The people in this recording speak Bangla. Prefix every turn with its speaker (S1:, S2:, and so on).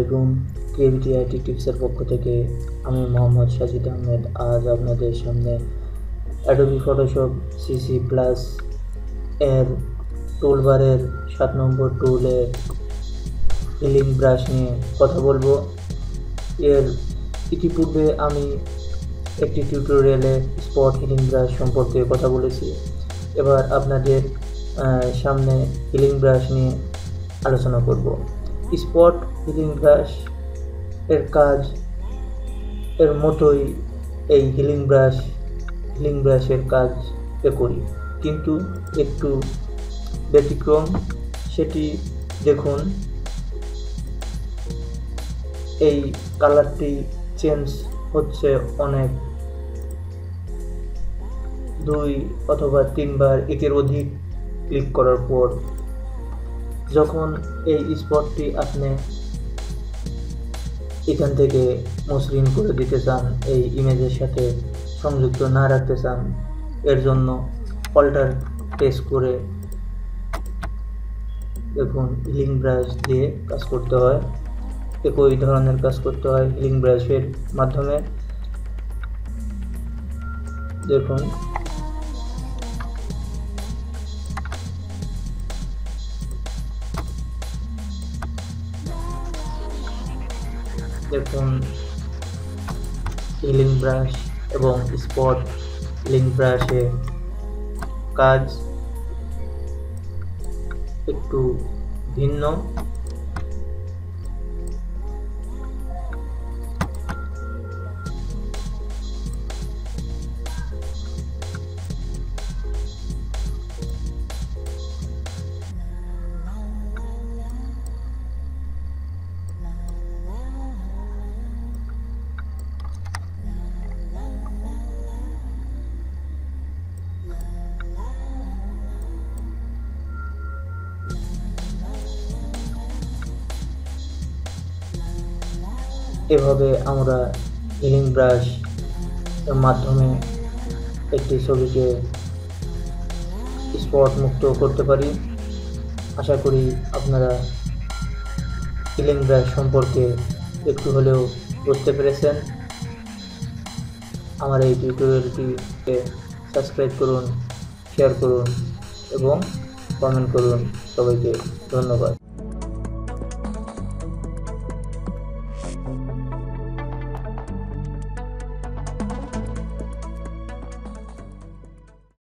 S1: আলাইকুম। ক্রিয়েটিভিটি আইটি টিপসের পক্ষ থেকে আমি মোহাম্মদ সাজিদ আহমেদ আজ আপনাদের সামনে অ্যাডোবি ফটোশপ সিসি প্লাস এর টুলবারের 7 নম্বর টুলের হিলিং ব্রাশ নিয়ে কথা বলবো। এর ইতিপূর্বে আমি একটি টিউটোরিয়ালে স্পট হিলিং ব্রাশ সম্পর্কে কথা বলেছি। এবার আপনাদের সামনে হিলিং ব্রাশ নিয়ে আলোচনা করব। স্পট হিলিং ব্রাশ এর কাজ এর মতোই এই হিলিং ব্রাশের কাজ একই, কিন্তু একটু ব্যতিক্রম। সেটি দেখুন, এই কালারটি চেঞ্জ হচ্ছে অনেক 2 অথবা 3 বার একের অধিক ক্লিক করার পর। যখন এই স্পটটি আপনি এখান থেকে মসৃণ করে দিতে চান, এই ইমেজের সাথে সংযুক্ত না রাখতে চান, এর জন্য অল্টার প্রেস করে দেখুন হিলিং ব্রাশ দিয়ে কাজ করতে হয়। একই ধরনের কাজ করতে হয় হিলিং ব্রাশের মাধ্যমে। দেখুন হিলিং ব্রাশ এবং স্পট হিলিং ব্রাশে কাজ একটু ভিন্ন। এভাবে আমরা হিলিং ব্রাশ এর মাধ্যমে একটি ছবিকে স্পট মুক্ত করতে পারি। আশা করি আপনারা হিলিং ব্রাশ সম্পর্কে একটু হলেও বুঝতে পেরেছেন। আমার এই টিউটোরিয়ালটিকে সাবস্ক্রাইব করুন, শেয়ার করুন এবং কমেন্ট করুন। সবাইকে ধন্যবাদ।